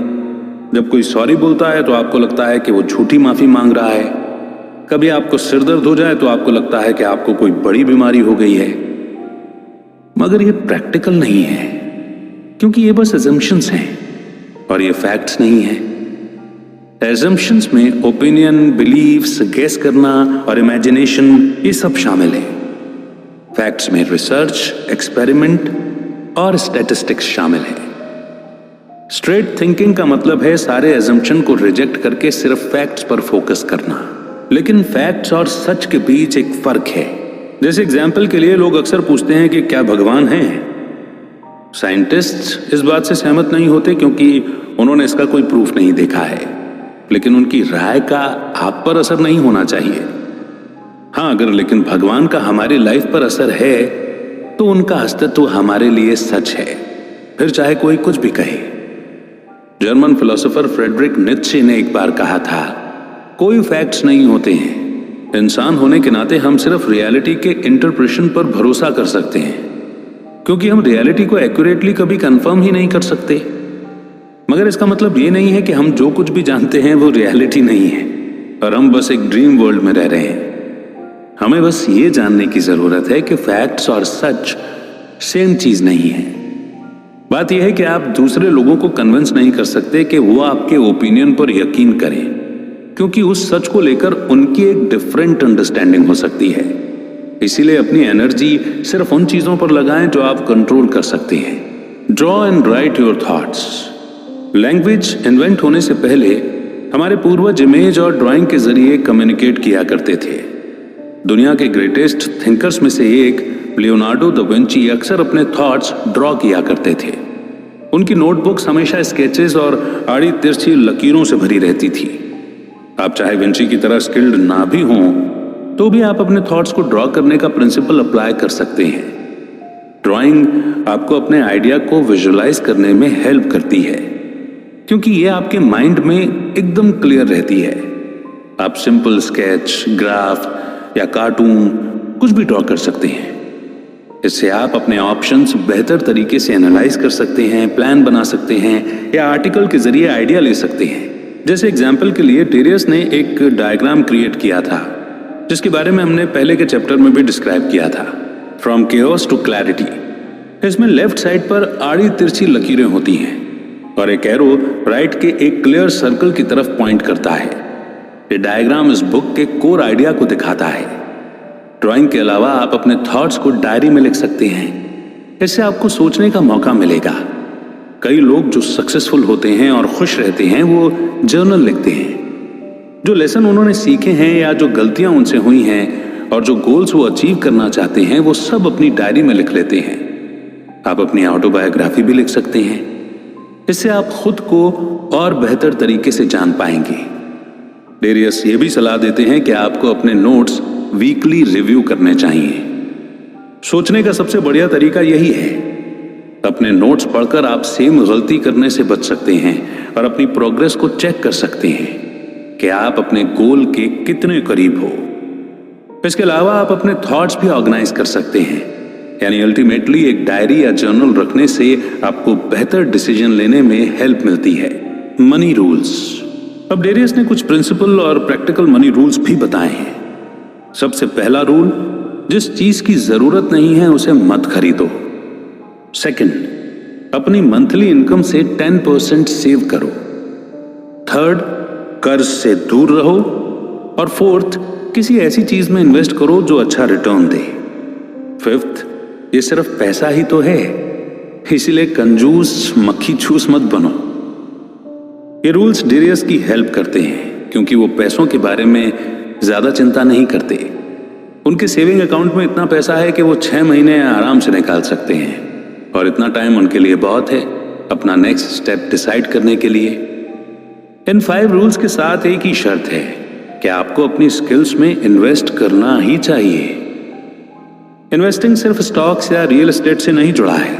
जब कोई सॉरी बोलता है तो आपको लगता है कि वो झूठी माफी मांग रहा है। कभी आपको सिर दर्द हो जाए तो आपको लगता है कि आपको कोई बड़ी बीमारी हो गई है। मगर ये प्रैक्टिकल नहीं है, क्योंकि ये बस अजम्पशंस हैं और ये फैक्ट्स नहीं है। एजम्पशंस में ओपिनियन, बिलीव्स, गेस करना और इमेजिनेशन, ये सब शामिल है। फैक्ट्स में रिसर्च, एक्सपेरिमेंट और स्टैटिस्टिक्स शामिल है। स्ट्रेट थिंकिंग का मतलब है सारे एजम्पशन को रिजेक्ट करके सिर्फ फैक्ट्स पर फोकस करना। लेकिन फैक्ट्स और सच के बीच एक फर्क है। जैसे एग्जाम्पल के लिए लोग अक्सर पूछते हैं कि क्या भगवान है। साइंटिस्ट्स इस बात से सहमत नहीं होते क्योंकि उन्होंने इसका कोई प्रूफ नहीं देखा है। लेकिन उनकी राय का आप पर असर नहीं होना चाहिए। हाँ, अगर लेकिन भगवान का हमारी लाइफ पर असर है तो उनका अस्तित्व हमारे लिए सच है, फिर चाहे कोई कुछ भी कहे। जर्मन फिलोसोफर फ्रेडरिक नीत्शे ने एक बार कहा था, कोई फैक्ट्स नहीं होते हैं। इंसान होने के नाते हम सिर्फ रियलिटी के इंटरप्रेशन पर भरोसा कर सकते हैं, क्योंकि हम रियलिटी को एक्यूरेटली कभी कंफर्म ही नहीं कर सकते। मगर इसका मतलब ये नहीं है कि हम जो कुछ भी जानते हैं वो रियलिटी नहीं है और हम बस एक ड्रीम वर्ल्ड में रह रहे हैं। हमें बस ये जानने की जरूरत है कि फैक्ट्स और सच सेम चीज नहीं है। बात यह है कि आप दूसरे लोगों को कन्विंस नहीं कर सकते कि वो आपके ओपिनियन पर यकीन करें, क्योंकि उस सच को लेकर उनकी एक डिफरेंट अंडरस्टैंडिंग हो सकती है। इसीलिए अपनी एनर्जी सिर्फ उन चीजों पर लगाएं जो आप कंट्रोल कर सकते हैं। Draw and right your thoughts. Language invent होने से पहले हमारे पूर्वज इमेज और ड्राइंग के जरिए कम्युनिकेट किया करते थे। दुनिया के ग्रेटेस्ट थिंकर्स में से एक लियोनार्डो दा विंची अक्सर अपने थॉट्स ड्रॉ किया करते थे। उनकी नोटबुक्स हमेशा स्केचेस और आड़ी तिरछी लकीरों से भरी रहती थी। आप चाहे विंची की तरह स्किल्ड ना भी हों तो भी आप अपने थॉट्स को ड्रॉ करने का प्रिंसिपल अप्लाई कर सकते हैं। ड्राइंग आपको अपने आइडिया को विजुअलाइज करने में हेल्प करती है, क्योंकि ये आपके माइंड में एकदम क्लियर रहती है। आप सिंपल स्केच, ग्राफ या कार्टून कुछ भी ड्रॉ कर सकते हैं। इससे आप अपने ऑप्शंस बेहतर तरीके से एनालाइज कर सकते हैं, प्लान बना सकते हैं या आर्टिकल के जरिए आइडिया ले सकते हैं। जैसे एग्जाम्पल के लिए टेरियस ने एक डायग्राम क्रिएट किया था, जिसके बारे में हमने पहले के चैप्टर में भी डिस्क्राइब किया था, फ्रॉम केओस टू क्लैरिटी। इसमें लेफ्ट साइड पर आड़ी तिरछी लकीरें होती हैं और एक एरो राइट के एक क्लियर सर्कल की तरफ पॉइंट करता है। ये डायग्राम इस बुक के कोर आइडिया को दिखाता है। ड्राइंग के अलावा आप अपने थॉट्स को डायरी में लिख सकते हैं। इससे आपको सोचने का मौका मिलेगा। कई लोग जो सक्सेसफुल होते हैं और खुश रहते हैं वो जर्नल लिखते हैं। जो लेसन उन्होंने सीखे हैं या जो गलतियां उनसे हुई हैं और जो गोल्स वो अचीव करना चाहते हैं वो सब अपनी डायरी में लिख लेते हैं। आप अपनी ऑटोबायोग्राफी भी लिख सकते हैं। इससे आप खुद को और बेहतर तरीके से जान पाएंगे। डेरियस ये भी सलाह देते हैं कि आपको अपने नोट्स वीकली रिव्यू करने चाहिए। सोचने का सबसे बढ़िया तरीका यही है। अपने नोट्स पढ़कर आप सेम गलती करने से बच सकते हैं और अपनी प्रोग्रेस को चेक कर सकते हैं कि आप अपने गोल के कितने करीब हो। इसके अलावा आप अपने थॉट्स भी ऑर्गेनाइज कर सकते हैं, यानी अल्टीमेटली एक डायरी या जर्नल रखने से आपको बेहतर डिसीजन लेने में हेल्प मिलती है। Money rules. अब डेरियस ने कुछ प्रिंसिपल और प्रैक्टिकल मनी रूल्स भी बताए हैं। सबसे पहला रूल, जिस चीज की जरूरत नहीं है उसे मत खरीदो। सेकंड, अपनी मंथली इनकम से 10% सेव करो। थर्ड, कर्ज से दूर रहो। और फोर्थ, किसी ऐसी चीज में इन्वेस्ट करो जो अच्छा रिटर्न दे। फिफ्थ, ये सिर्फ पैसा ही तो है, इसीलिए कंजूस मक्खी चूस मत बनो। ये रूल्स डेरियस की हेल्प करते हैं क्योंकि वो पैसों के बारे में ज्यादा चिंता नहीं करते। उनके सेविंग अकाउंट में इतना पैसा है कि वो 6 महीने आराम से निकाल सकते हैं, और इतना टाइम उनके लिए बहुत है अपना नेक्स्ट स्टेप डिसाइड करने के लिए। इन 5 रूल्स के साथ एक ही शर्त है कि आपको अपनी स्किल्स में इन्वेस्ट करना ही चाहिए। इन्वेस्टिंग सिर्फ स्टॉक्स या रियल एस्टेट से नहीं जुड़ा है,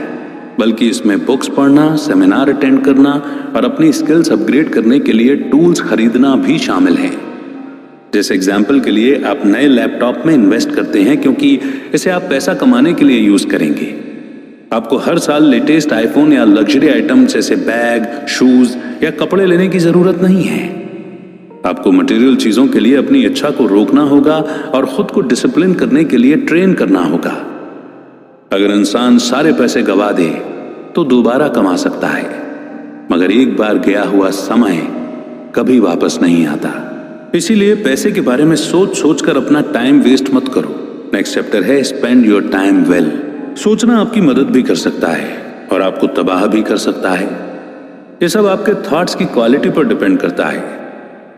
बल्कि इसमें बुक्स पढ़ना, सेमिनार अटेंड करना और अपनी स्किल्स अपग्रेड करने के लिए टूल्स खरीदना भी शामिल है। जैसे एग्जाम्पल के लिए आप नए लैपटॉप में इन्वेस्ट करते हैं क्योंकि इसे आप पैसा कमाने के लिए यूज करेंगे। आपको हर साल लेटेस्ट आईफोन या लग्जरी आइटम जैसे बैग, शूज या कपड़े लेने की जरूरत नहीं है। आपको मटेरियल चीजों के लिए अपनी इच्छा को रोकना होगा और खुद को डिसिप्लिन करने के लिए ट्रेन करना होगा। अगर इंसान सारे पैसे गवा दे तो दोबारा कमा सकता है, मगर एक बार गया हुआ समय कभी वापस नहीं आता। इसीलिए पैसे के बारे में सोच सोच कर अपना टाइम वेस्ट मत करो। नेक्स्ट चैप्टर है स्पेंड योर टाइम वेल। सोचना आपकी मदद भी कर सकता है और आपको तबाह भी कर सकता है। यह सब आपके थॉट्स की क्वालिटी पर डिपेंड करता है।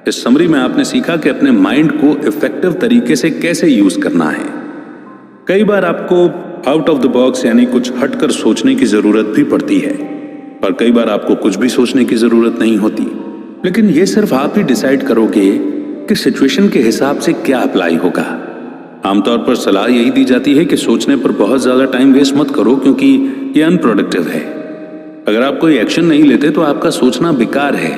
इस समरी में आपने सीखा कि अपने माइंड को इफेक्टिव तरीके से कैसे यूज करना है। कई बार आपको आउट ऑफ द बॉक्स यानी कुछ हटकर सोचने की जरूरत भी पड़ती है, और कई बार आपको कुछ भी सोचने की जरूरत नहीं होती। लेकिन यह सिर्फ आप ही डिसाइड करोगे कि सिचुएशन के हिसाब से क्या अप्लाई होगा। आमतौर पर सलाह यही दी जाती है कि सोचने पर बहुत ज्यादा टाइम वेस्ट मत करो क्योंकि यह अनप्रोडक्टिव है। अगर आप कोई एक्शन नहीं लेते तो आपका सोचना बेकार है।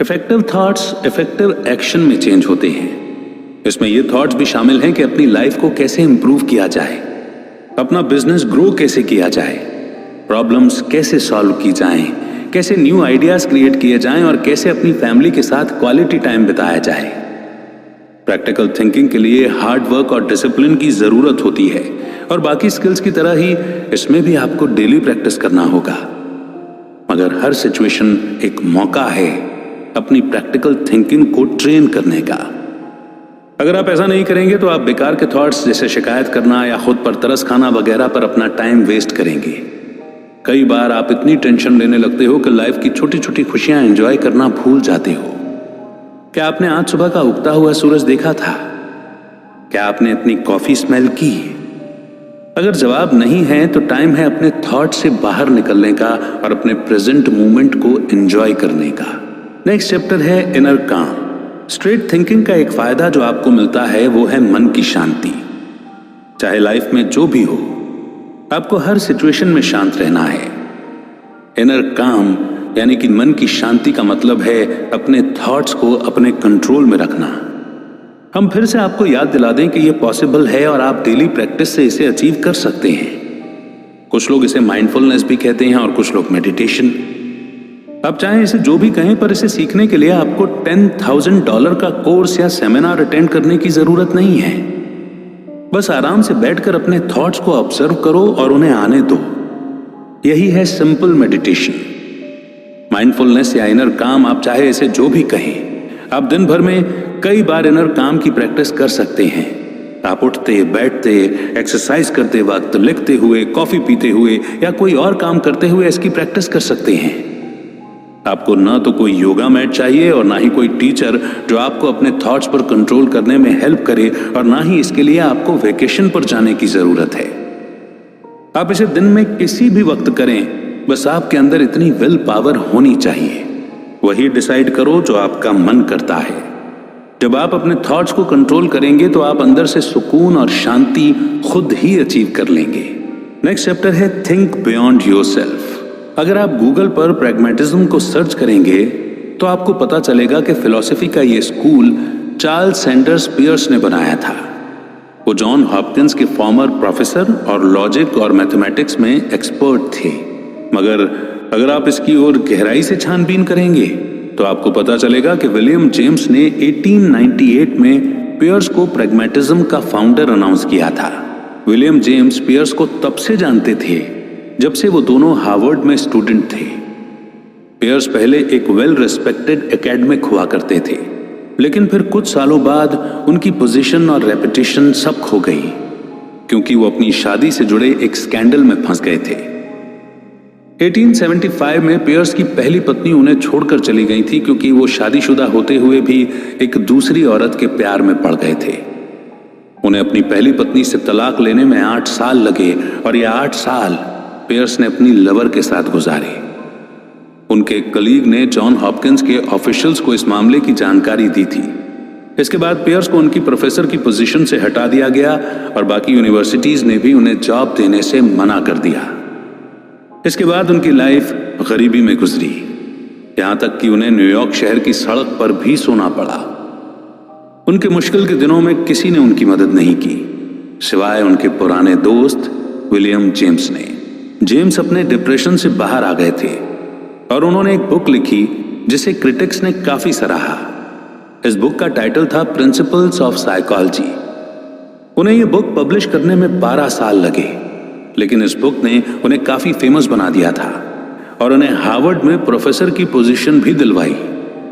इफेक्टिव थॉट्स इफेक्टिव एक्शन में चेंज होते हैं। इसमें ये थॉट्स भी शामिल हैं कि अपनी लाइफ को कैसे इंप्रूव किया जाए, अपना बिजनेस ग्रो कैसे किया जाए, प्रॉब्लम्स कैसे सॉल्व की जाएं, कैसे न्यू आइडियाज क्रिएट किए जाएं और कैसे अपनी फैमिली के साथ क्वालिटी टाइम बिताया जाए। प्रैक्टिकल थिंकिंग के लिए हार्ड वर्क और डिसिप्लिन की जरूरत होती है, और बाकी स्किल्स की तरह ही इसमें भी आपको डेली प्रैक्टिस करना होगा। मगर हर सिचुएशन एक मौका है अपनी प्रैक्टिकल थिंकिंग को ट्रेन करने का। अगर आप ऐसा नहीं करेंगे तो आप बेकार के थॉट्स जैसे शिकायत करना या खुद पर तरस खाना वगैरह पर अपना टाइम वेस्ट करेंगे। कई बार आप इतनी टेंशन लेने लगते हो कि लाइफ की छोटी छोटी खुशियां एंजॉय करना भूल जाते हो। क्या आपने आज सुबह का उगता हुआ सूरज देखा था? क्या आपने अपनी कॉफी स्मेल की? अगर जवाब नहीं है तो टाइम है अपने थॉट से बाहर निकलने का और अपने प्रेजेंट मोमेंट को एंजॉय करने का। नेक्स्ट चैप्टर है इनर काम। स्ट्रेट थिंकिंग का एक फायदा जो आपको मिलता है वो है मन की शांति। चाहे लाइफ में जो भी हो, आपको हर सिचुएशन में शांत रहना है। इनर काम यानी कि मन की शांति का मतलब है अपने थॉट्स को अपने कंट्रोल में रखना। हम फिर से आपको याद दिला दें कि यह पॉसिबल है और आप डेली प्रैक्टिस से इसे अचीव कर सकते हैं। कुछ लोग इसे माइंडफुलनेस भी कहते हैं और कुछ लोग मेडिटेशन। आप चाहें इसे जो भी कहें, पर इसे सीखने के लिए आपको $10,000 का कोर्स या सेमिनार अटेंड करने की जरूरत नहीं है। बस आराम से बैठकर अपने थॉट्स को ऑब्जर्व करो और उन्हें आने दो। यही है सिंपल मेडिटेशन। माइंडफुलनेस या इनर काम, आप चाहे इसे जो भी कहें, आप दिन भर में कई बार इनर काम की प्रैक्टिस कर सकते हैं। आप उठते बैठते, एक्सरसाइज करते वक्त, लिखते हुए, कॉफी पीते हुए या कोई और काम करते हुए इसकी प्रैक्टिस कर सकते हैं। आपको ना तो कोई योगा मैट चाहिए और ना ही कोई टीचर जो आपको अपने थॉट्स पर कंट्रोल करने में हेल्प करे, और ना ही इसके लिए आपको वेकेशन पर जाने की जरूरत है। आप इसे दिन में किसी भी वक्त करें, बस आपके अंदर इतनी विल पावर होनी चाहिए। वही डिसाइड करो जो आपका मन करता है। जब आप अपने थॉट्स को कंट्रोल करेंगे तो आप अंदर से सुकून और शांति खुद ही अचीव कर लेंगे। नेक्स्ट चैप्टर है थिंक बियॉन्ड योरसेल्फ। अगर आप गूगल पर प्रैग्मेटिज्म को सर्च करेंगे तो आपको पता चलेगा कि फिलॉसफी का ये स्कूल चार्ल्स सैंडर्स पियर्स ने बनाया था। वो जॉन हॉपकिंस के फॉर्मर प्रोफेसर और लॉजिक और मैथमेटिक्स में एक्सपर्ट थे। मगर अगर आप इसकी ओर गहराई से छानबीन करेंगे तो आपको पता चलेगा कि विलियम जेम्स ने 1898 में पियर्स को प्रैग्मेटिज्म का फाउंडर अनाउंस किया था। विलियम जेम्स पियर्स को तब से जानते थे जब से वो दोनों हार्वर्ड में स्टूडेंट थे। पियर्स पहले एक वेल रिस्पेक्टेड एकेडमिक हुआ करते थे, लेकिन फिर कुछ सालों बाद उनकी पोजीशन और रेपुटेशन सब खो गई, क्योंकि वो अपनी शादी से जुड़े एक स्कैंडल में फंस गए थे। 1875 में पियर्स की पहली पत्नी उन्हें छोड़कर चली गई थी, क्योंकि वो शादीशुदा होते हुए भी एक दूसरी औरत के प्यार में पड़ गए थे। उन्हें अपनी पहली पत्नी से तलाक लेने में 8 साल लगे, और ये 8 साल पियर्स ने अपनी लवर के साथ गुजारे। उनके एक कलीग ने जॉन हॉपकिंस के ऑफिशियल्स को इस मामले की जानकारी दी थी। इसके बाद पियर्स को उनकी प्रोफेसर की पोजीशन से हटा दिया गया, और बाकी यूनिवर्सिटीज ने भी उन्हें जॉब देने से मना कर दिया। इसके बाद उनकी लाइफ गरीबी में गुजरी, यहां तक कि उन्हें न्यूयॉर्क शहर की सड़क पर भी सोना पड़ा। उनके मुश्किल के दिनों में किसी ने उनकी मदद नहीं की, सिवाय उनके पुराने दोस्त विलियम जेम्स ने। जेम्स अपने डिप्रेशन से बाहर आ गए थे, और उन्होंने एक बुक लिखी जिसे क्रिटिक्स ने काफी सराहा। इस बुक का टाइटल था प्रिंसिपल्स ऑफ साइकोलॉजी। उन्हें यह बुक पब्लिश करने में 12 साल लगे, लेकिन इस बुक ने उन्हें काफी फेमस बना दिया था, और उन्हें हार्वर्ड में प्रोफेसर की पोजीशन भी दिलवाई।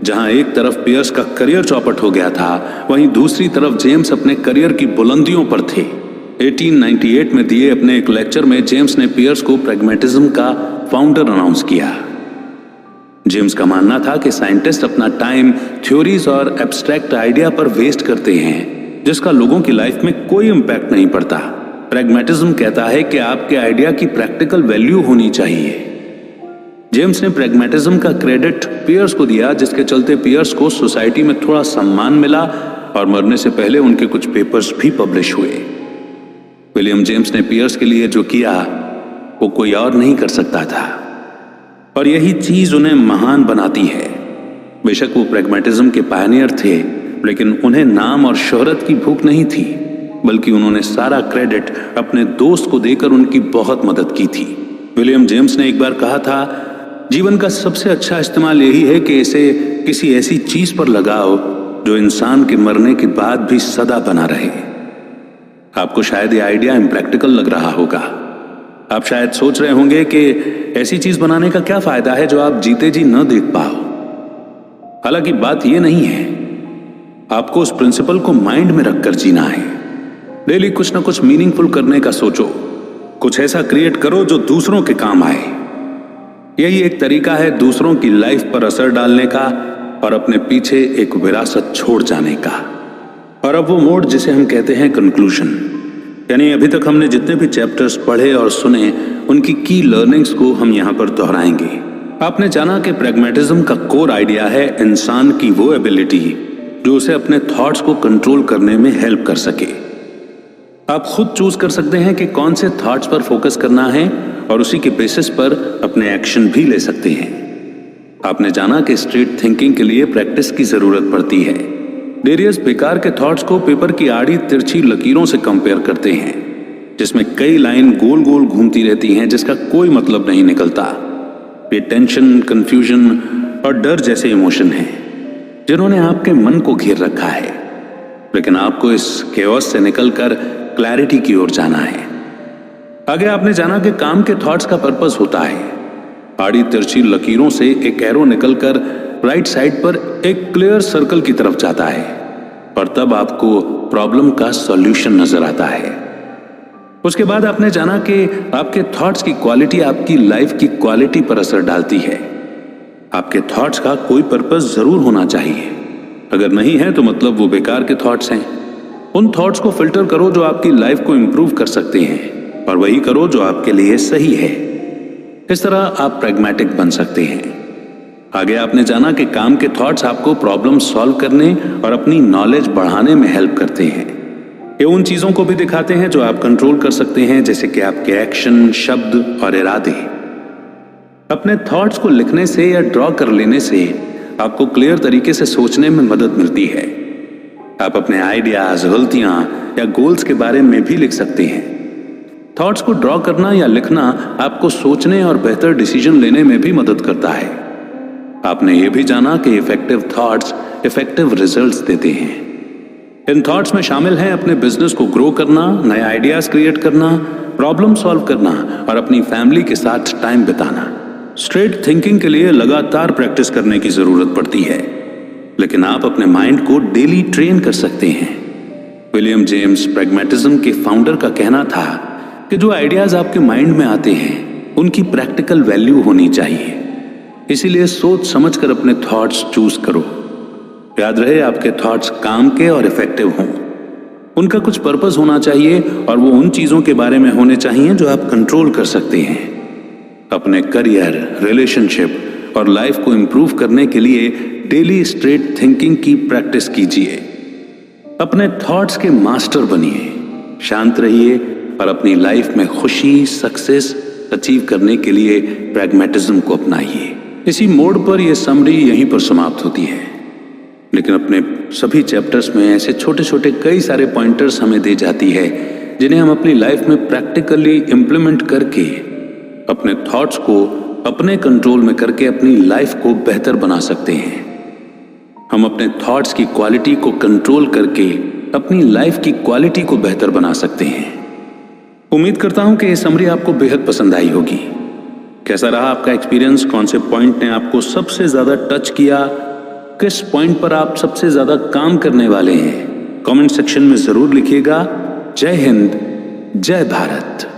जहां एक तरफ पियर्स का करियर चौपट हो गया था, वहीं दूसरी तरफ जेम्स अपने करियर की बुलंदियों पर थे। 1898 में दिए अपने एक लेक्चर में जेम्स ने पियर्स को प्रैग्मेटिज्म का फाउंडर अनाउंस किया। जेम्स का मानना था कि साइंटिस्ट अपना टाइम थ्योरीज और एब्स्ट्रैक्ट आइडिया पर वेस्ट करते हैं, जिसका लोगों की लाइफ में कोई इंपैक्ट नहीं पड़ता। प्रैग्मेटिज्म कहता है कि आपके आइडिया की प्रैक्टिकल वैल्यू होनी चाहिए। जेम्स ने प्रैग्मेटिज्म का क्रेडिट पियर्स को दिया, जिसके चलते पियर्स को सोसाइटी में थोड़ा सम्मान मिला, और मरने से पहले उनके कुछ पेपर्स भी पब्लिश हुए। विलियम जेम्स ने पियर्स के लिए जो किया वो कोई और नहीं कर सकता था, और यही चीज उन्हें महान बनाती है। बेशक वो प्रैग्मेटिज्म के पायनियर थे, लेकिन उन्हें नाम और शोहरत की भूख नहीं थी, बल्कि उन्होंने सारा क्रेडिट अपने दोस्त को देकर उनकी बहुत मदद की थी। विलियम जेम्स ने एक बार कहा था, जीवन का सबसे अच्छा इस्तेमाल यही है कि इसे किसी ऐसी चीज पर लगाओ जो इंसान के मरने के बाद भी सदा बना रहे। आपको शायद ये आइडिया इम्प्रैक्टिकल लग रहा होगा। आप शायद सोच रहे होंगे कि ऐसी चीज बनाने का क्या फायदा है जो आप जीते जी न देख पाओ। हालांकि बात यह नहीं है, आपको उस प्रिंसिपल को माइंड में रखकर जीना है। डेली कुछ ना कुछ मीनिंगफुल करने का सोचो, कुछ ऐसा क्रिएट करो जो दूसरों के काम आए। यही एक तरीका है दूसरों की लाइफ पर असर डालने का और अपने पीछे एक विरासत छोड़ जाने का। और अब वो मोड जिसे हम कहते हैं कंक्लूजन, यानी अभी तक हमने जितने भी चैप्टर्स पढ़े और सुने, उनकी की लर्निंग्स को हम यहां पर दोहराएंगे। आपने जाना कि प्रैग्मेटिज्म का कोर आइडिया है इंसान की वो एबिलिटी जो उसे अपने थॉट्स को कंट्रोल करने में हेल्प कर सके। आप खुद चूज कर सकते हैं कि कौन से थॉट्स पर फोकस करना है, और उसी के बेसिस पर अपने एक्शन भी ले सकते हैं। आपने जाना कि स्ट्रेट थिंकिंग के लिए प्रैक्टिस की जरूरत पड़ती है। डेरियस बेकार के थॉट्स को पेपर की आड़ी तिरछी लकीरों से कंपेयर करते हैं, जिसमें कई लाइन गोल गोल घूमती रहती हैं जिसका कोई मतलब नहीं निकलता। ये टेंशन, कंफ्यूजन और डर जैसे इमोशन हैं जिन्होंने आपके मन को घेर रखा है, लेकिन आपको इस केओस से निकलकर क्लैरिटी की ओर जाना है। आगे आपने जाना कि काम के थॉट्स का पर्पस होता है। आड़ी तिरछी लकीरों से एक एरो निकलकर राइट साइड पर एक क्लियर सर्कल की तरफ जाता है, और तब आपको प्रॉब्लम का सॉल्यूशन नजर आता है। उसके बाद आपने जाना कि आपके थॉट्स की क्वालिटी आपकी लाइफ की क्वालिटी पर असर डालती है। आपके थॉट्स का कोई पर्पस जरूर होना चाहिए, अगर नहीं है तो मतलब वो बेकार के थॉट्स हैं। उन थॉट्स को फिल्टर करो जो आपकी लाइफ को इंप्रूव कर सकते हैं, और वही करो जो आपके लिए सही है। इस तरह आप प्रैग्मेटिक बन सकते हैं। आगे आपने जाना कि काम के थॉट्स आपको प्रॉब्लम सॉल्व करने और अपनी नॉलेज बढ़ाने में हेल्प करते हैं। ये उन चीजों को भी दिखाते हैं जो आप कंट्रोल कर सकते हैं, जैसे कि आपके एक्शन, शब्द और इरादे। अपने थॉट्स को लिखने से या ड्रॉ कर लेने से आपको क्लियर तरीके से सोचने में मदद मिलती है। आप अपने आइडियाज, गलतियां या गोल्स के बारे में भी लिख सकते हैं। थॉट्स को ड्रॉ करना या लिखना आपको सोचने और बेहतर डिसीजन लेने में भी मदद करता है। आपने ये भी जाना कि इफेक्टिव थॉट्स इफेक्टिव रिजल्ट्स देते हैं। इन थॉट्स में शामिल है अपने बिजनेस को ग्रो करना, नए आइडियाज क्रिएट करना, प्रॉब्लम सॉल्व करना और अपनी फैमिली के साथ टाइम बिताना। स्ट्रेट थिंकिंग के लिए लगातार प्रैक्टिस करने की जरूरत पड़ती है, लेकिन आप अपने माइंड को डेली ट्रेन कर सकते हैं। विलियम जेम्स प्रैग्मैटिज्म के फाउंडर का कहना था कि जो आइडियाज आपके माइंड में आते हैं उनकी प्रैक्टिकल वैल्यू होनी चाहिए। इसीलिए सोच समझकर अपने थॉट्स चूज करो। याद रहे, आपके थॉट्स काम के और इफेक्टिव हों। उनका कुछ पर्पस होना चाहिए और वो उन चीजों के बारे में होने चाहिए जो आप कंट्रोल कर सकते हैं। अपने करियर, रिलेशनशिप और लाइफ को इंप्रूव करने के लिए डेली स्ट्रेट थिंकिंग की प्रैक्टिस कीजिए। अपने थॉट्स के मास्टर बनिए, शांत रहिए और अपनी लाइफ में खुशी, सक्सेस अचीव करने के लिए प्रैग्मैटिज्म को अपनाइए। इसी मोड़ पर यह समरी यहीं पर समाप्त होती है, लेकिन अपने सभी चैप्टर्स में ऐसे छोटे छोटे कई सारे पॉइंटर्स हमें दे जाती है जिन्हें हम अपनी लाइफ में प्रैक्टिकली इंप्लीमेंट करके अपने थॉट्स को अपने कंट्रोल में करके अपनी लाइफ को बेहतर बना सकते हैं। हम अपने थॉट्स की क्वालिटी को कंट्रोल करके अपनी लाइफ की क्वालिटी को बेहतर बना सकते हैं। उम्मीद करता हूं कि यह समरी आपको बेहद पसंद आई होगी। कैसा रहा आपका एक्सपीरियंस? कौन से पॉइंट ने आपको सबसे ज्यादा टच किया? किस पॉइंट पर आप सबसे ज्यादा काम करने वाले हैं? कमेंट सेक्शन में जरूर लिखिएगा। जय हिंद, जय भारत।